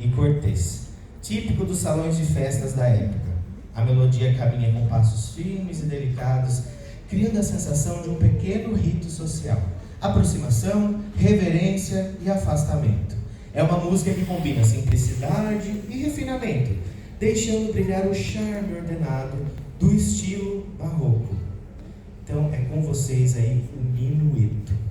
e cortês, típico dos salões de festas da época. A melodia caminha com passos firmes e delicados, criando a sensação de um pequeno rito social. Aproximação, reverência e afastamento. É uma música que combina simplicidade e refinamento, deixando brilhar o charme ordenado do estilo barroco. Então é com vocês aí o Minueto.